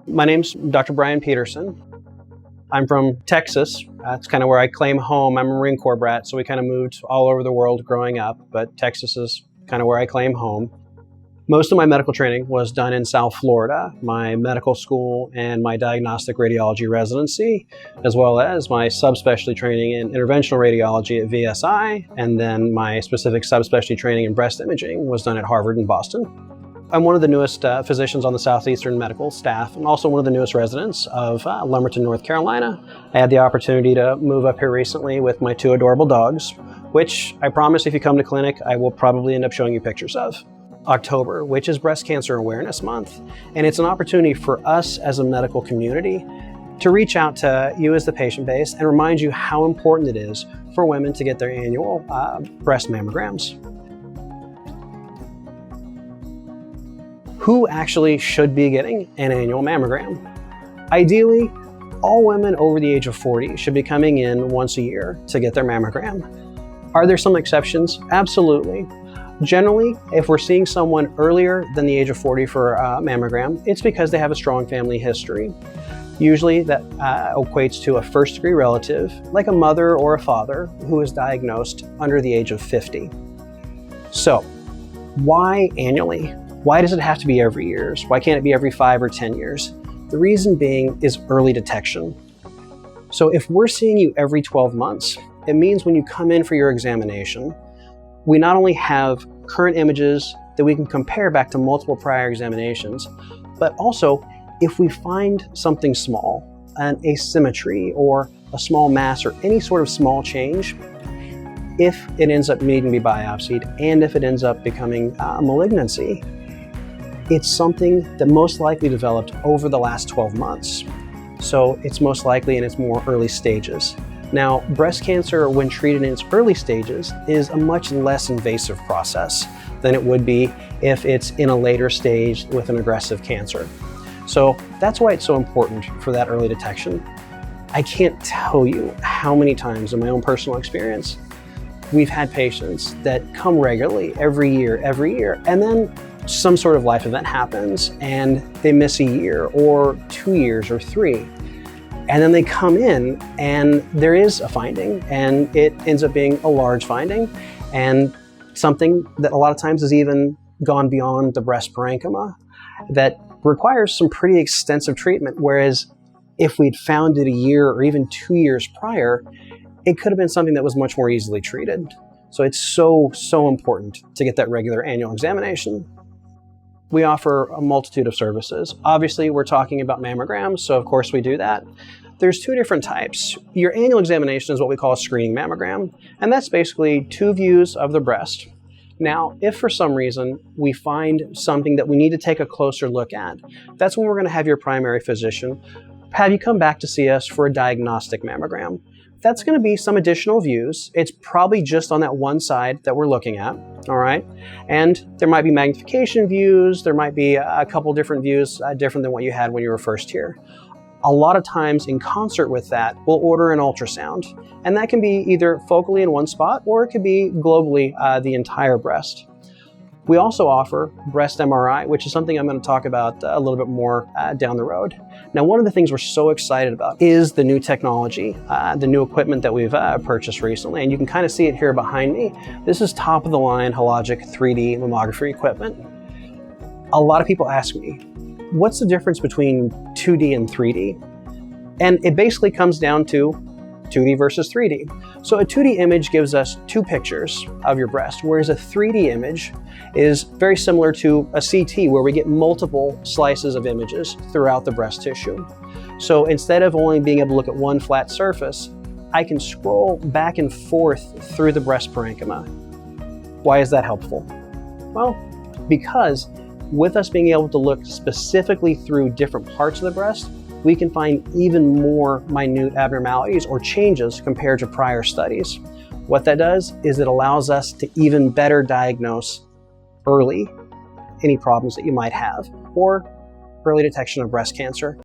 My name's Dr. Bryan Peterson. I'm from Texas. That's kind of where I claim home. I'm a Marine Corps brat, so we kind of moved all over the world growing up, but Texas is kind of where I claim home. Most of my medical training was done in South Florida, my medical school and my diagnostic radiology residency, as well as my subspecialty training in interventional radiology at VSI, and then my specific subspecialty training in breast imaging was done at Harvard in Boston. I'm one of the newest physicians on the Southeastern medical staff and also one of the newest residents of Lumberton, North Carolina. I had the opportunity to move up here recently with my two adorable dogs, which I promise if you come to clinic, I will probably end up showing you pictures of. October, which is Breast Cancer Awareness Month, and it's an opportunity for us as a medical community to reach out to you as the patient base and remind you how important it is for women to get their annual breast mammograms. Who actually should be getting an annual mammogram? Ideally, all women over the age of 40 should be coming in once a year to get their mammogram. Are there some exceptions? Absolutely. Generally, if we're seeing someone earlier than the age of 40 for a mammogram, it's because they have a strong family history. Usually that equates to a first-degree relative, like a mother or a father, who is diagnosed under the age of 50. So, why annually? Why does it have to be every year? Why can't it be every 5 or 10 years? The reason being is early detection. So if we're seeing you every 12 months, it means when you come in for your examination, we not only have current images that we can compare back to multiple prior examinations, but also if we find something small, an asymmetry or a small mass or any sort of small change, if it ends up needing to be biopsied and if it ends up becoming a malignancy, it's something that most likely developed over the last 12 months. So it's most likely in its more early stages. Now, breast cancer, when treated in its early stages, is a much less invasive process than it would be if it's in a later stage with an aggressive cancer. So that's why it's so important for that early detection. I can't tell you how many times in my own personal experience, we've had patients that come regularly every year, and then some sort of life event happens and they miss a year or 2 years or 3. And then they come in and there is a finding and it ends up being a large finding and something that a lot of times has even gone beyond the breast parenchyma that requires some pretty extensive treatment. Whereas if we'd found it a year or even 2 years prior, it could have been something that was much more easily treated. So it's so important to get that regular annual examination. We offer a multitude of services. Obviously, we're talking about mammograms, so of course we do that. There's 2 different types. Your annual examination is what we call a screening mammogram, and that's basically 2 views of the breast. Now, if for some reason we find something that we need to take a closer look at, that's when we're going to have your primary physician have you come back to see us for a diagnostic mammogram. That's going to be some additional views. It's probably just on that one side that we're looking at, all right? And there might be magnification views. There might be a couple different views different than what you had when you were first here. A lot of times in concert with that, we'll order an ultrasound. And that can be either focally in one spot or it could be globally the entire breast. We also offer breast MRI, which is something I'm going to talk about a little bit more down the road. Now, one of the things we're so excited about is the new technology, the new equipment that we've purchased recently, and you can kind of see it here behind me. This is top-of-the-line Hologic 3D mammography equipment. A lot of people ask me, what's the difference between 2D and 3D? And it basically comes down to 2D versus 3D. So a 2D image gives us 2 pictures of your breast, whereas a 3D image is very similar to a CT where we get multiple slices of images throughout the breast tissue. So instead of only being able to look at one flat surface, I can scroll back and forth through the breast parenchyma. Why is that helpful? Well, because with us being able to look specifically through different parts of the breast, we can find even more minute abnormalities or changes compared to prior studies. What that does is it allows us to even better diagnose early any problems that you might have or early detection of breast cancer.